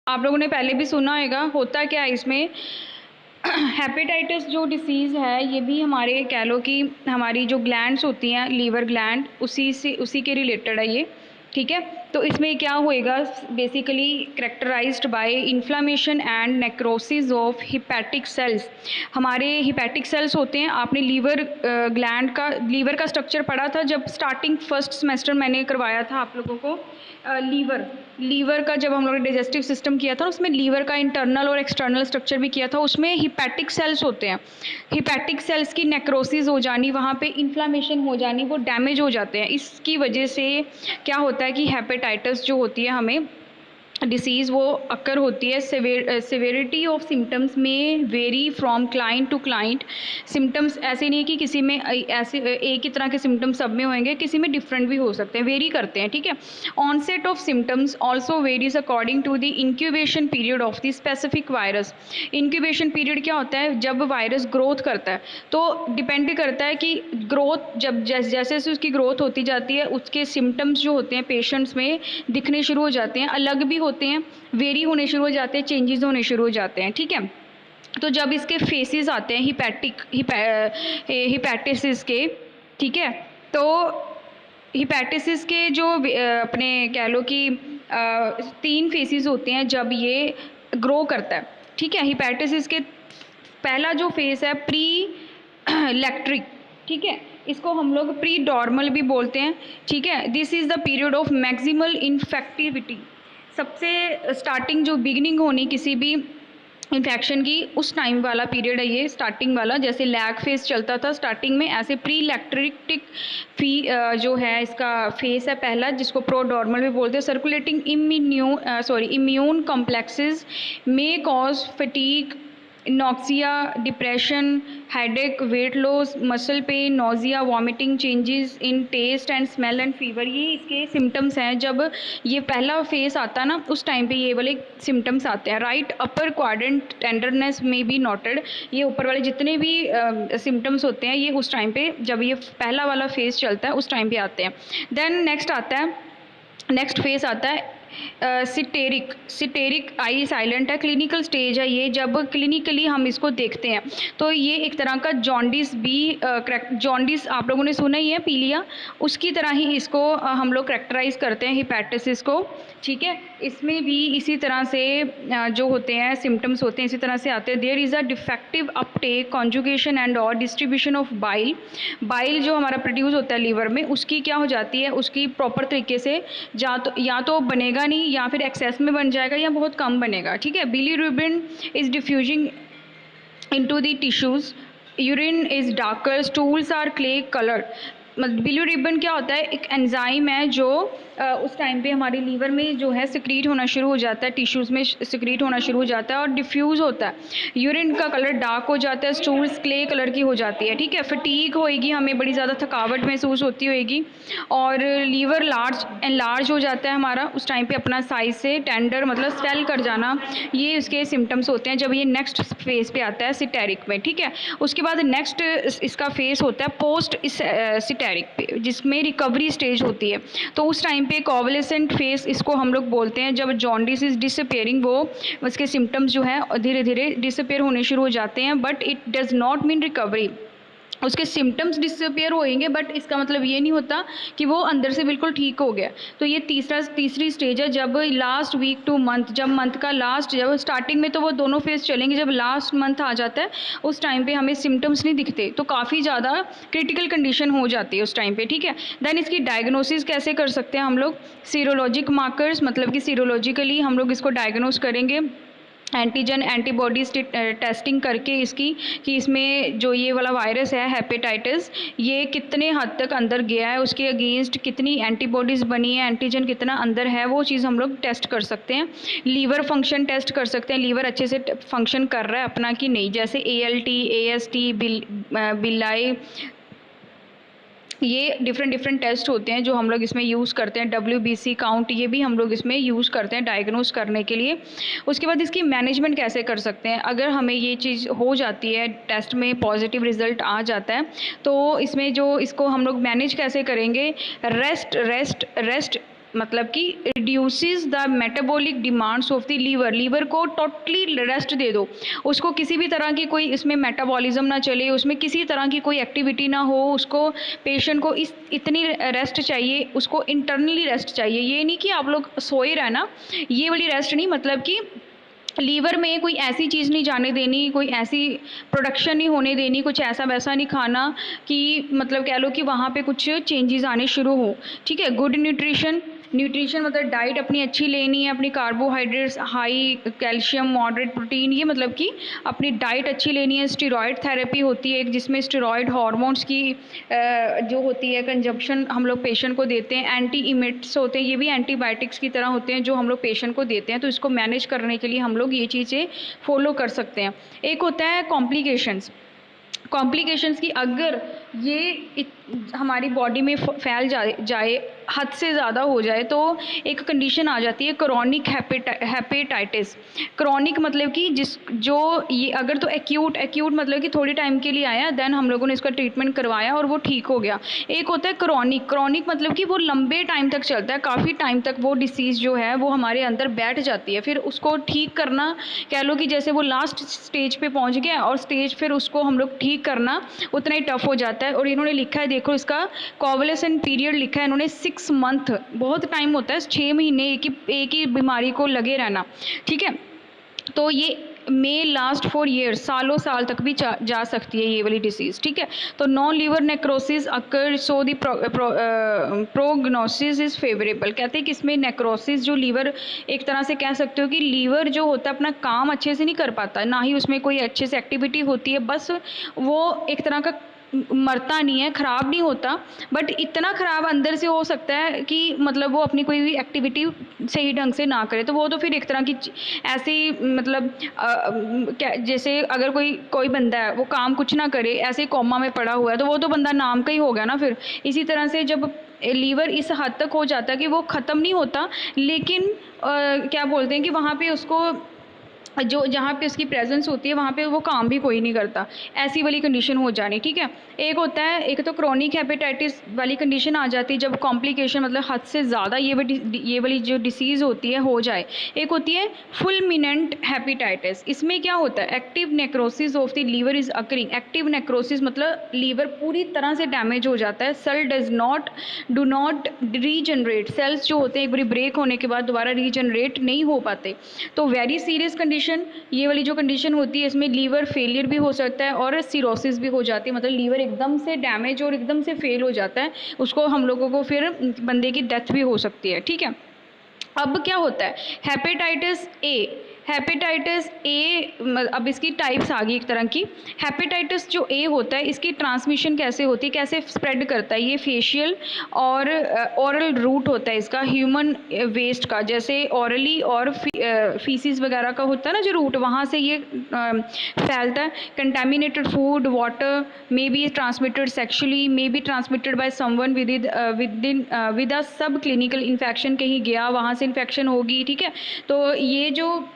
आप लोगों ने पहले भी सुना होगा। होता क्या है इसमें, हेपेटाइटिस जो डिसीज़ है ये भी हमारे कह लो कि हमारी जो ग्लैंड्स होती हैं, लीवर ग्लैंड, उसी के रिलेटेड है ये, ठीक है। तो इसमें क्या होएगा, basically characterised by inflammation and necrosis of hepatic cells. हमारे हिपैटिक सेल्स होते हैं, आपने लीवर का स्ट्रक्चर पढ़ा था जब स्टार्टिंग फर्स्ट सेमेस्टर मैंने करवाया था आप लोगों को। लीवर का जब हम लोगों ने डाइजेस्टिव सिस्टम किया था, उसमें लीवर का इंटरनल और एक्सटर्नल स्ट्रक्चर भी किया था। उसमें हिपैटिक सेल्स होते हैं, हिपैटिक सेल्स की नेक्रोसिस हो जानी, वहाँ पे इन्फ्लामेशन हो जानी, वो डैमेज हो जाते हैं। इसकी वजह से क्या होता है कि हेपेटाइटिस जो होती है हमें डिसीज़ वो अकर होती है। सिवेरिटी ऑफ सिम्टम्स में vary from client to client. Symptoms ऐसे नहीं कि किसी में ऐसे एक ही तरह के सिम्टम्स सब में होंगे, किसी में डिफरेंट भी हो सकते हैं, वेरी करते हैं, ठीक है। Onset of symptoms also varies according to the incubation period of the specific virus. Incubation period क्या होता है, जब वायरस ग्रोथ करता है, तो डिपेंड करता है कि ग्रोथ जब जैसे जैसे उसकी ग्रोथ होती जाती है, उसके सिम्टम्स जो होते हैं पेशेंट्स में दिखने शुरू हो जाते हैं, अलग भी होते हैं, वेरी होने शुरू हो जाते हैं, चेंजेस होने शुरू हो जाते हैं, ठीक है। तो जब इसके फेसेस आते हैं हिपैटिसिस के, ठीक है, तो हिपैटिसिस के जो अपने कह लो कि 3 फेसेस होते हैं जब ये ग्रो करता है, ठीक है। हिपैटिसिस के पहला जो फेस है प्री इलेक्ट्रिक, ठीक है, इसको हम लोग प्री डॉर्मल भी बोलते हैं, ठीक है। This is the period of maximal infectivity. सबसे स्टार्टिंग जो बिगिनिंग होनी किसी भी इन्फेक्शन की, उस टाइम वाला पीरियड है ये, स्टार्टिंग वाला। जैसे लैग फेस चलता था स्टार्टिंग में, ऐसे प्री इलेक्ट्रिक जो है इसका फेस है पहला, जिसको प्रोडॉर्मल भी बोलते हैं। Circulating immune complexes may cause fatigue, anorexia, depression, headache, weight loss, muscle pain, nausea, vomiting, changes in taste and smell and fever. ये इसके सिम्टम्स हैं। जब ये पहला फेस आता है ना, उस टाइम पे ये वाले सिम्टम्स आते हैं। राइट अपर क्वाड्रेंट टेंडरनेस में बी नोटेड। ये ऊपर वाले जितने भी सिम्टम्स होते हैं, ये उस टाइम पे जब ये पहला वाला फेस चलता है उस टाइम पे आते हैं। देन नेक्स्ट फेस आता है सिटेरिक आई साइलेंट है, क्लिनिकल स्टेज है ये। जब क्लिनिकली हम इसको देखते हैं तो ये एक तरह का जॉन्डिस भी जॉन्डिस आप लोगों ने सुना ही है, पीलिया, उसकी तरह ही इसको हम लोग करेक्टराइज करते हैं हिपैटिसिस को, ठीक है। इसमें भी इसी तरह से जो होते हैं सिम्टम्स होते हैं इसी तरह से आते हैं। There is a defective uptake, conjugation and और डिस्ट्रीब्यूशन ऑफ बाइल जो हमारा प्रोड्यूस होता है लीवर में, उसकी क्या हो जाती है, उसकी प्रॉपर तरीके से या तो बनेगा नहीं, या फिर एक्सेस में बन जाएगा, या बहुत कम बनेगा, ठीक है। Bilirubin is diffusing into the tissues, urine is darker, stools are clay coloured. Bilirubin क्या होता है, एक एंजाइम है जो उस टाइम पे हमारे लीवर में जो है सिक्रीट होना शुरू हो जाता है, टिश्यूज़ में सिक्रीट होना शुरू हो जाता है और डिफ्यूज़ होता है। यूरिन का कलर डार्क हो जाता है, स्टूल्स क्ले कलर की हो जाती है, ठीक है। फटीग होएगी, हमें बड़ी ज़्यादा थकावट महसूस होती होएगी, और लीवर लार्ज हो जाता है हमारा उस टाइम पे, अपना साइज से टेंडर मतलब स्वेल कर जाना, ये उसके सिम्टम्स होते हैं जब ये नेक्स्ट फेज़ पे आता है सिटेरिक में, ठीक है। उसके बाद नेक्स्ट इसका फेस होता है पोस्ट सिटेरिक पे, जिसमें रिकवरी स्टेज होती है। तो उस टाइम पे कॉवलेसेंट फेस इसको हम लोग बोलते हैं, जब जॉन्डिस इज डिसअपेयरिंग, वो उसके सिम्टम्स जो है धीरे धीरे डिसअपेयर होने शुरू हो जाते हैं, but it does not mean recovery. उसके सिम्टम्स डिसअपेयर होएंगे, बट इसका मतलब ये नहीं होता कि वो अंदर से बिल्कुल ठीक हो गया। तो ये तीसरी स्टेज है, जब लास्ट वीक टू मंथ, जब मंथ का लास्ट, जब स्टार्टिंग में तो वो दोनों फेज चलेंगे, जब लास्ट मंथ आ जाता है उस टाइम पे हमें सिम्टम्स नहीं दिखते, तो काफ़ी ज़्यादा क्रिटिकल कंडीशन हो जाती है उस टाइम पे, ठीक है। देन इसकी डायग्नोसिस कैसे कर सकते हैं हम लोग, सीरोलॉजिक मार्कर्स, मतलब कि सीरोलॉजिकली हम लोग इसको डायग्नोस करेंगे, एंटीजन एंटीबॉडीज टेस्टिंग करके इसकी, कि इसमें जो ये वाला वायरस है हेपेटाइटिस, ये कितने हद तक अंदर गया है, उसके अगेंस्ट कितनी एंटीबॉडीज़ बनी है, एंटीजन कितना अंदर है, वो चीज़ हम लोग टेस्ट कर सकते हैं। लीवर फंक्शन टेस्ट कर सकते हैं, लीवर अच्छे से फंक्शन कर रहा है अपना कि नहीं, जैसे ALT, AST, बिलाई, ये डिफरेंट टेस्ट होते हैं जो हम लोग इसमें यूज़ करते हैं। WBC काउंट, ये भी हम लोग इसमें यूज़ करते हैं डायग्नोस करने के लिए। उसके बाद इसकी मैनेजमेंट कैसे कर सकते हैं, अगर हमें ये चीज़ हो जाती है, टेस्ट में पॉजिटिव रिजल्ट आ जाता है, तो इसमें जो इसको हम लोग मैनेज कैसे करेंगे, रेस्ट मतलब कि reduces the metabolic demands of the liver. Liver को टोटली रेस्ट दे दो, उसको किसी भी तरह की कोई इसमें मेटाबॉलिज्म ना चले, उसमें किसी तरह की कोई एक्टिविटी ना हो, उसको पेशेंट को इतनी रेस्ट चाहिए, उसको इंटरनली रेस्ट चाहिए। ये नहीं कि आप लोग सोए रहना, ये वाली रेस्ट नहीं, मतलब कि लीवर में कोई ऐसी चीज़ नहीं जाने देनी, कोई ऐसी प्रोडक्शन नहीं होने देनी, कुछ ऐसा वैसा नहीं खाना कि मतलब कह लो कि वहाँ पे कुछ चेंजेस आने शुरू हो। ठीक है, गुड न्यूट्रिशन, न्यूट्रिशन मतलब डाइट अपनी अच्छी लेनी है, अपनी carbohydrates high, calcium, moderate protein, ये मतलब कि अपनी डाइट अच्छी लेनी है। स्टेरॉयड थेरेपी होती है एक, जिसमें स्टेरॉयड हार्मोन्स की जो होती है कंजप्शन हम लोग पेशेंट को देते हैं। एंटी इमिट्स होते हैं, ये भी एंटीबायोटिक्स की तरह होते हैं जो हम लोग पेशेंट को देते हैं। तो इसको मैनेज करने के लिए हम लोग ये चीज़ें फॉलो कर सकते हैं। एक होता है कॉम्प्लिकेशंस। कॉम्प्लिकेशंस की अगर ये हमारी बॉडी में फैल जाए हद से ज़्यादा हो जाए तो एक कंडीशन आ जाती है क्रोनिक हेपेटाइटिस। क्रोनिक मतलब कि ये अगर तो एक्यूट मतलब कि थोड़ी टाइम के लिए आया, देन हम लोगों ने इसका ट्रीटमेंट करवाया और वो ठीक हो गया। एक होता है क्रोनिक मतलब कि वो लंबे टाइम तक चलता है, काफ़ी टाइम तक वो डिसीज़ जो है वो हमारे अंदर बैठ जाती है। फिर उसको ठीक करना, कह लो कि जैसे वो लास्ट स्टेज पे पहुंच गया और स्टेज फिर उसको हम लोग ठीक करना उतना ही टफ हो जाता है। और इन्होंने लिखा है, देखो इसका कॉवलेसेंट पीरियड लिखा है इन्होंने 6 मंथ, बहुत टाइम होता है, 6 महीने एक ही बीमारी को लगे रहना। ठीक है, तो ये मे लास्ट फॉर ईयर्स, सालों साल तक भी जा सकती है ये वाली डिसीज़। ठीक है, तो non liver necrosis occur, so the prognosis is favourable. कहते हैं कि इसमें नेक्रोसिस जो लीवर, एक तरह से कह सकते हो कि लीवर जो होता है अपना काम अच्छे से नहीं कर पाता, ना ही उसमें कोई अच्छे से एक्टिविटी होती है, बस वो एक तरह का मरता नहीं है, ख़राब नहीं होता, बट इतना ख़राब अंदर से हो सकता है कि मतलब वो अपनी कोई भी एक्टिविटी सही ढंग से ना करे। तो वो तो फिर एक तरह की ऐसी मतलब जैसे अगर कोई बंदा है वो काम कुछ ना करे, ऐसे कोमा में पड़ा हुआ है, तो वो तो बंदा नाम का ही हो गया ना। फिर इसी तरह से जब लीवर इस हद तक हो जाता है कि वो ख़त्म नहीं होता, लेकिन क्या बोलते हैं कि वहाँ पे उसको जहाँ पे उसकी प्रेजेंस होती है वहाँ पे वो काम भी कोई नहीं करता, ऐसी वाली कंडीशन हो जानी। ठीक है, एक होता है, एक तो क्रोनिक हेपेटाइटिस वाली कंडीशन आ जाती है जब कॉम्प्लिकेशन मतलब हद से ज़्यादा ये वाली जो डिसीज़ होती है हो जाए। एक होती है फुलमिनेंट हेपेटाइटिस। इसमें क्या होता है, active necrosis of the liver is occurring. Active necrosis मतलब लीवर पूरी तरह से डैमेज हो जाता है, cell do not regenerate. Cells जो होते हैं एक बार ब्रेक होने के बाद दोबारा रीजनरेट नहीं हो पाते। तो वेरी सीरियस कंडीशन, ये वाली जो कंडीशन होती है इसमें लीवर फेलियर भी हो सकता है और सिरोसिस भी हो जाती है, मतलब लीवर एकदम से डैमेज और एकदम से फेल हो जाता है, उसको हम लोगों को फिर बंदे की डेथ भी हो सकती है। ठीक है, अब क्या होता है हेपेटाइटिस ए। हेपेटाइटिस ए, अब इसकी टाइप्स आ गई एक तरह की। हेपेटाइटिस जो ए होता है इसकी ट्रांसमिशन कैसे होती है, कैसे स्प्रेड करता है, ये फेशियल और ओरल रूट होता है इसका, ह्यूमन वेस्ट का, जैसे ऑरली और फीसिस वगैरह का होता है ना जो रूट, वहाँ से ये फैलता है। Contaminated food, water may be transmitted sexually, may be transmitted by someone with a सब क्लिनिकल इन्फेक्शन, कहीं गया वहाँ से इन्फेक्शन होगी। ठीक है, तो ये जो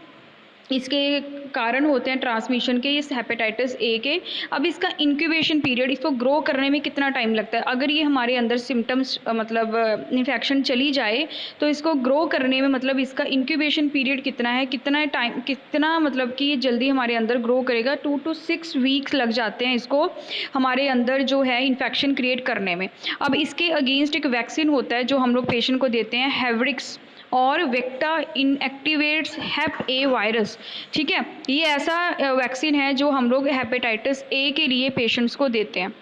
इसके कारण होते हैं ट्रांसमिशन के इस हेपेटाइटिस ए के। अब इसका इंक्यूबेशन पीरियड, इसको ग्रो करने में कितना टाइम लगता है, अगर ये हमारे अंदर सिम्टम्स मतलब इन्फेक्शन चली जाए तो इसको ग्रो करने में मतलब इसका इंक्यूबेशन पीरियड कितना है, कितना मतलब कि ये जल्दी हमारे अंदर ग्रो करेगा। 2 to 6 वीक्स लग जाते हैं इसको हमारे अंदर जो है इन्फेक्शन क्रिएट करने में। अब इसके अगेंस्ट एक वैक्सीन होता है जो हम लोग पेशेंट को देते हैं, हेवरिक्स और वेक्टा इनएक्टिवेट्स हेप ए वायरस। ठीक है, ये ऐसा वैक्सीन है जो हम लोग हेपेटाइटिस ए के लिए पेशेंट्स को देते हैं।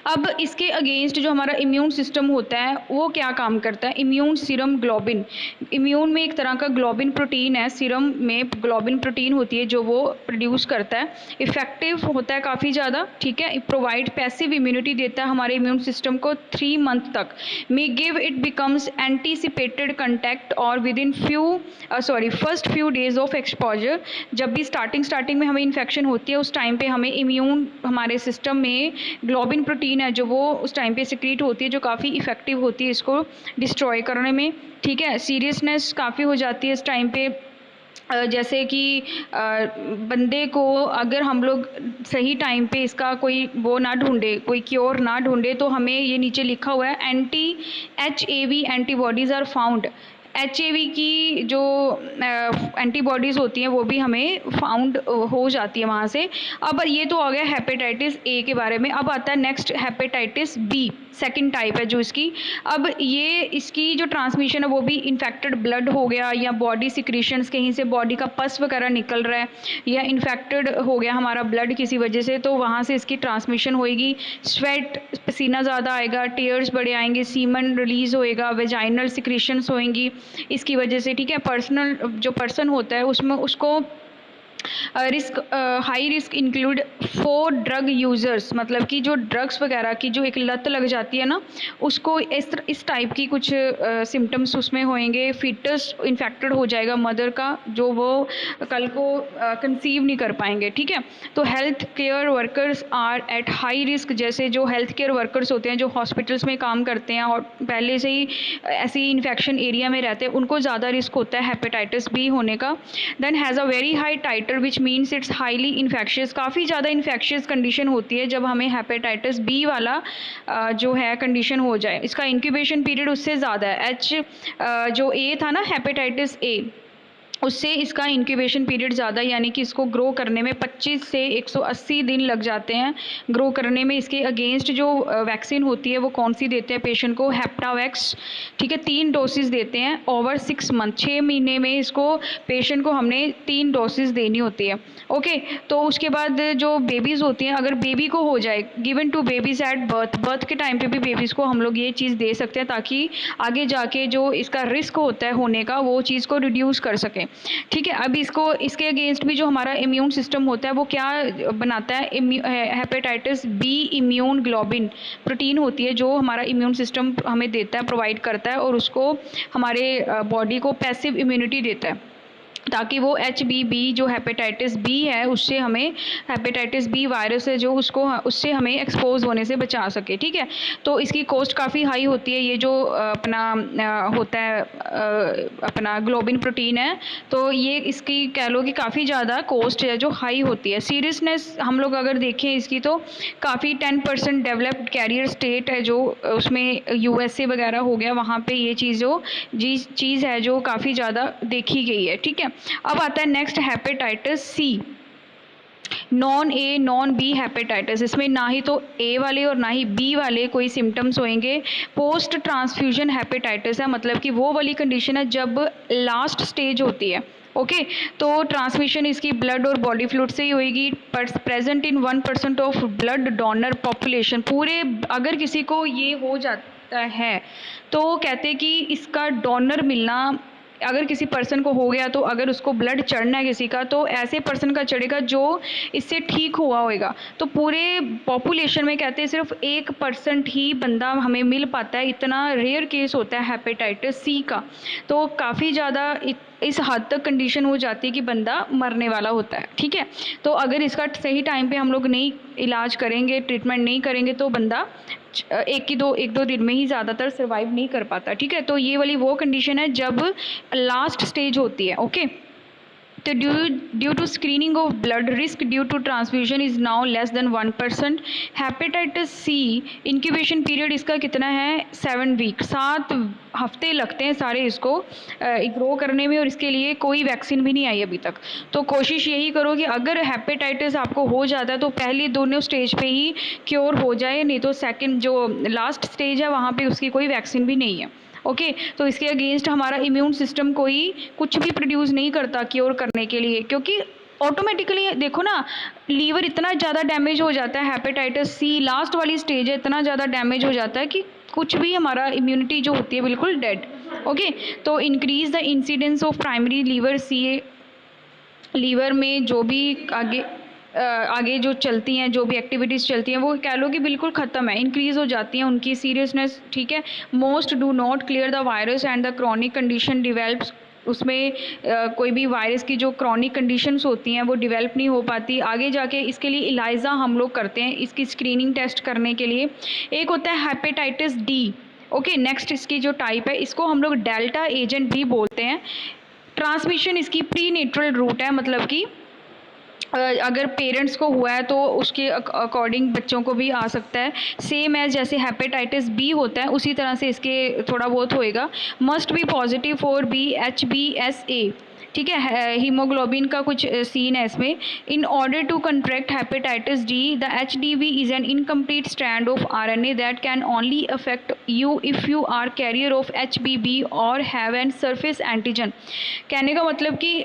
अब इसके अगेंस्ट जो हमारा इम्यून सिस्टम होता है वो क्या काम करता है, इम्यून सीरम ग्लोबिन। इम्यून में एक तरह का ग्लोबिन प्रोटीन है, सीरम में ग्लोबिन प्रोटीन होती है जो वो प्रोड्यूस करता है, इफेक्टिव होता है काफ़ी ज़्यादा। ठीक है, प्रोवाइड पैसिव इम्यूनिटी देता है हमारे इम्यून सिस्टम को 3 मंथ तक। May give it becomes anticipated contact और within first few days of exposure. जब भी स्टार्टिंग में हमें इन्फेक्शन होती है उस टाइम पे हमें इम्यून, हमारे सिस्टम में ग्लोबिन प्रोटीन है जो वो उस टाइम पे सिक्रीट होती है, जो काफ़ी इफेक्टिव होती है इसको डिस्ट्रॉय करने में। ठीक है, सीरियसनेस काफ़ी हो जाती है इस टाइम पे, जैसे कि बंदे को अगर हम लोग सही टाइम पे इसका कोई वो ना ढूंढे, कोई क्योर ना ढूंढे, तो हमें ये नीचे लिखा हुआ है anti HAV antibodies are found. HAV की जो एंटीबॉडीज़ होती हैं वो भी हमें फाउंड हो जाती है वहाँ से। अब ये तो हो गया हेपेटाइटिस ए के बारे में। अब आता है next hepatitis B, second type है जो इसकी। अब ये इसकी जो ट्रांसमिशन है वो भी इन्फेक्टेड ब्लड हो गया, या बॉडी सिक्रीशंस, कहीं से बॉडी का पस वगैरह निकल रहा है, या इन्फेक्टेड हो गया हमारा ब्लड किसी वजह से, तो वहाँ से इसकी ट्रांसमिशन होएगी। स्वेट, पसीना ज़्यादा आएगा, टीयर्स बड़े आएंगे, सीमन रिलीज़ होएगा, वेजाइनल सिक्रीशंस होएंगी इसकी वजह से, ठीक है। पर्सनल जो पर्सन होता है उसमें उसको risk, high risk include for drug users, मतलब कि जो ड्रग्स वगैरह की जो एक लत लग जाती है ना, उसको इस टाइप की कुछ सिम्टम्स उसमें होंगे। फीटस इन्फेक्टेड हो जाएगा मदर का, जो वो कल को कंसीव नहीं कर पाएंगे, ठीक है। तो health care workers are at high risk, जैसे जो हेल्थ केयर वर्कर्स होते हैं जो हॉस्पिटल्स में काम करते हैं और पहले से ही ऐसी इन्फेक्शन एरिया में रहते हैं, उनको ज़्यादा रिस्क होता है हेपेटाइटिस बी होने का। Then has a very high titer which means it's highly infectious, काफ़ी ज़्यादा इन्फेक्शियस कंडीशन होती है जब हमें हेपेटाइटिस बी वाला जो है कंडीशन हो जाए। इसका इंक्यूबेशन पीरियड उससे ज़्यादा है। जो ए था ना हेपेटाइटिस ए, उससे इसका इंक्यूबेशन पीरियड ज़्यादा, यानी कि इसको ग्रो करने में 25 से 180 दिन लग जाते हैं ग्रो करने में। इसके अगेंस्ट जो वैक्सीन होती है वो कौन सी देते हैं पेशेंट को, हेप्टावैक्स, ठीक है। 3 डोसेस देते हैं ओवर 6 मंथ, 6 महीने में इसको पेशेंट को हमने 3 डोसेस देनी होती है, ओके। तो उसके बाद जो बेबीज़ होती हैं, अगर बेबी को हो जाए, given to babies at birth के टाइम पे भी बेबीज़ को हम लोग ये चीज़ दे सकते हैं ताकि आगे जाके जो इसका रिस्क होता है होने का वो चीज़ को रिड्यूस कर सकें, ठीक है। अब इसके अगेंस्ट भी जो हमारा इम्यून सिस्टम होता है वो क्या बनाता है, hepatitis B immune globulin protein होती है जो हमारा इम्यून सिस्टम हमें देता है, प्रोवाइड करता है, और उसको हमारे बॉडी को पैसिव इम्यूनिटी देता है, ताकि वो HBV जो हेपेटाइटिस बी है उससे हमें, हेपेटाइटिस बी वायरस है जो उससे हमें एक्सपोज होने से बचा सके, ठीक है। तो इसकी कॉस्ट काफ़ी हाई होती है, ये जो अपना होता है अपना ग्लोबिन प्रोटीन है, तो ये इसकी कह लो कि काफ़ी ज़्यादा कॉस्ट है जो हाई होती है। सीरियसनेस हम लोग अगर देखें इसकी तो काफ़ी 10% डेवलप्ड कैरियर स्टेट है जो उसमें USA वगैरह हो गया, वहाँ पे ये चीज़ है जो काफ़ी ज़्यादा देखी गई है, ठीक है। अब आता है next hepatitis C, non A non B hepatitis. इसमें ना ही तो ए वाले और ना ही बी वाले कोई सिम्टम्स होंगे। पोस्ट ट्रांसफ्यूजन हेपेटाइटिस है, मतलब कि वो वाली कंडीशन है जब लास्ट स्टेज होती है, ओके। तो ट्रांसमिशन इसकी ब्लड और बॉडी फ्लूइड से ही होएगी। Present in 1% of blood donor population, पूरे अगर किसी को ये हो जाता है तो कहते हैं कि इसका डोनर मिलना, अगर किसी पर्सन को हो गया तो अगर उसको ब्लड चढ़ना है किसी का, तो ऐसे पर्सन का चढ़ेगा जो इससे ठीक हुआ होएगा। तो पूरे पॉपुलेशन में कहते हैं सिर्फ 1% ही बंदा हमें मिल पाता है, इतना रेयर केस होता है हेपेटाइटिस सी का। तो काफ़ी ज़्यादा इस हद तक कंडीशन हो जाती है कि बंदा मरने वाला होता है, ठीक है। तो अगर इसका सही टाइम पे हम लोग नहीं इलाज करेंगे, ट्रीटमेंट नहीं करेंगे, तो बंदा एक दो दिन में ही ज़्यादातर सर्वाइव नहीं कर पाता, ठीक है। तो ये वाली वो कंडीशन है जब लास्ट स्टेज होती है, ओके। तो due to screening of blood risk due to transfusion is now less than 1%। Hepatitis C incubation period इसका कितना है, 7 वीक, 7 हफ्ते लगते हैं सारे इसको ग्रो करने में, और इसके लिए कोई वैक्सीन भी नहीं आई अभी तक। तो कोशिश यही करो कि अगर हेपेटाइटिस आपको हो जाता है तो पहले दोनों स्टेज पे ही क्योर हो जाए, नहीं तो सेकंड जो लास्ट स्टेज है वहाँ पे उसकी कोई वैक्सीन भी नहीं है, ओके। तो इसके अगेंस्ट हमारा इम्यून सिस्टम कोई कुछ भी प्रोड्यूस नहीं करता क्योर करने के लिए, क्योंकि ऑटोमेटिकली देखो ना, लीवर इतना ज़्यादा डैमेज हो जाता है, हेपेटाइटिस सी लास्ट वाली स्टेज है, इतना ज़्यादा डैमेज हो जाता है कि कुछ भी हमारा इम्यूनिटी जो होती है बिल्कुल डेड, ओके। तो increase the incidence of primary liver C, liver में जो भी आगे जो चलती हैं, जो भी एक्टिविटीज़ चलती हैं, वो कह लो कि बिल्कुल ख़त्म है, इंक्रीज़ हो जाती हैं उनकी सीरियसनेस, ठीक है। Most do not clear the virus and the chronic condition develops, उसमें कोई भी वायरस की जो क्रॉनिक कंडीशंस होती हैं वो डिवेल्प नहीं हो पाती आगे जाके। इसके लिए इलाइजा हम लोग करते हैं इसकी स्क्रीनिंग टेस्ट करने के लिए। एक होता है हेपेटाइटिस डी, ओके। नेक्स्ट इसकी जो टाइप है इसको हम लोग डेल्टा एजेंट भी बोलते हैं। ट्रांसमिशन इसकी प्री नेटल रूट है, मतलब कि अगर पेरेंट्स को हुआ है तो उसके अकॉर्डिंग बच्चों को भी आ सकता है। सेम एज जैसे हेपेटाइटिस बी होता है उसी तरह से इसके थोड़ा बहुत होएगा। Must be positive for BHBSA, ठीक है, हीमोग्लोबिन का कुछ सीन है इसमें। In order to contract hepatitis D, the HDV is an incomplete strand of RNA that can only affect you if you are carrier of HBB और have an surface antigen. कहने का मतलब कि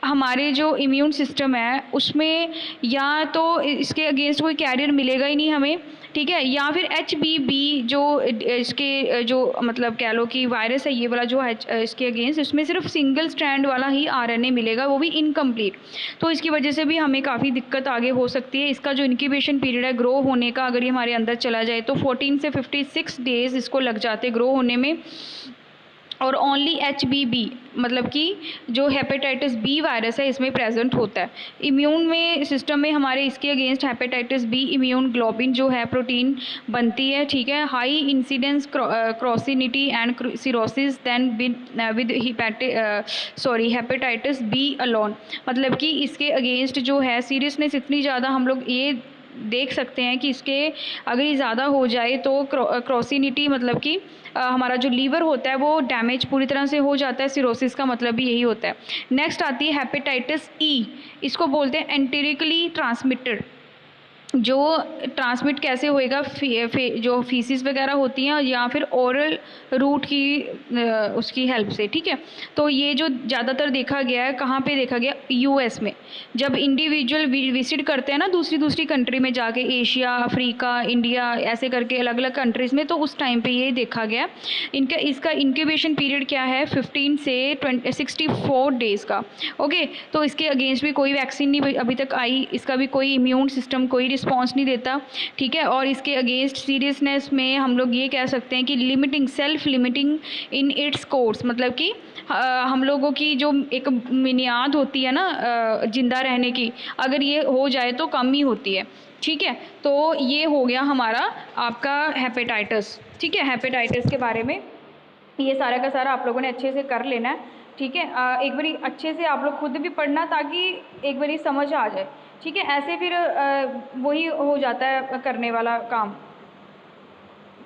हमारे जो इम्यून सिस्टम है उसमें या तो इसके अगेंस्ट कोई कैरियर मिलेगा ही नहीं हमें, ठीक है, या फिर HBB जो इसके जो मतलब कह लो कि वायरस है ये वाला जो है इसके अगेंस्ट, इसमें सिर्फ सिंगल स्ट्रैंड वाला ही RNA मिलेगा, वो भी इनकम्प्लीट। तो इसकी वजह से भी हमें काफ़ी दिक्कत आगे हो सकती है। इसका जो इंक्यूबेशन पीरियड है ग्रो होने का, अगर ये हमारे अंदर चला जाए तो 14 से 56 डेज़ इसको लग जाते ग्रो होने में। और ओनली HBB मतलब कि जो हेपेटाइटिस बी वायरस है इसमें प्रेजेंट होता है। इम्यून में सिस्टम में हमारे इसके against hepatitis B immune globulin जो है प्रोटीन बनती है, ठीक है। हाई इंसिडेंस क्रॉसिनिटी and cirrhosis than with hepatitis B alone, मतलब कि इसके अगेंस्ट जो है सीरियसनेस इतनी ज़्यादा हम लोग ये देख सकते हैं कि इसके अगर ये ज़्यादा हो जाए तो क्रॉसिनिटी मतलब कि हमारा जो लीवर होता है वो डैमेज पूरी तरह से हो जाता है। सिरोसिस का मतलब भी यही होता है। नेक्स्ट आती है हेपेटाइटिस ई, इसको बोलते हैं एंटेरिकली ट्रांसमिटेड। जो ट्रांसमिट कैसे होएगा, जो फीसिस वगैरह होती हैं या फिर ओरल रूट की उसकी हेल्प से, ठीक है। तो ये जो ज़्यादातर देखा गया है, कहाँ पे देखा गया, US में। जब इंडिविजुअल विजिट करते हैं ना दूसरी कंट्री में जाके, एशिया, अफ्रीका, इंडिया, ऐसे करके अलग अलग कंट्रीज़ में, तो उस टाइम पे ये देखा गया। इसका इंक्यूबेशन पीरियड क्या है 15 से 64 डेज़ का, ओके। तो इसके अगेंस्ट भी कोई वैक्सीन नहीं अभी तक आई, इसका भी कोई इम्यून सिस्टम कोई रिस्पॉन्स नहीं देता, ठीक है। और इसके अगेंस्ट सीरियसनेस में हम लोग ये कह सकते हैं कि limiting, self limiting in its course, मतलब कि हम लोगों की जो एक बुनियाद होती है ना जिंदा रहने की, अगर ये हो जाए तो कम ही होती है, ठीक है। तो ये हो गया हमारा आपका हेपेटाइटिस, ठीक है। हेपेटाइटिस के बारे में ये सारा का सारा आप लोगों ने अच्छे से कर लेना है, ठीक है। एक बारी अच्छे से आप लोग खुद भी पढ़ना ताकि एक बारी समझ आ जाए, ठीक है। ऐसे फिर वही हो जाता है करने वाला काम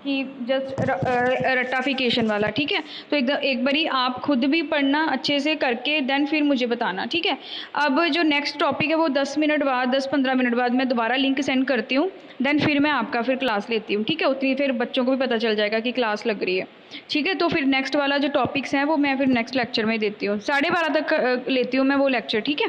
कि जस्ट रट्टाफिकेशन वाला, ठीक है। तो एक बारी आप खुद भी पढ़ना अच्छे से करके देन फिर मुझे बताना, ठीक है। अब जो नेक्स्ट टॉपिक है वो 10 मिनट बाद 10-15 मिनट बाद मैं दोबारा लिंक सेंड करती हूँ, देन फिर मैं आपका फिर क्लास लेती हूँ, ठीक है। उतनी फिर बच्चों को भी पता चल जाएगा कि क्लास लग रही है, ठीक है। तो फिर नेक्स्ट वाला जो टॉपिक्स हैं वो मैं फिर नेक्स्ट लेक्चर में देती हूँ, 12:30 तक लेती हूँ मैं वो लेक्चर, ठीक है।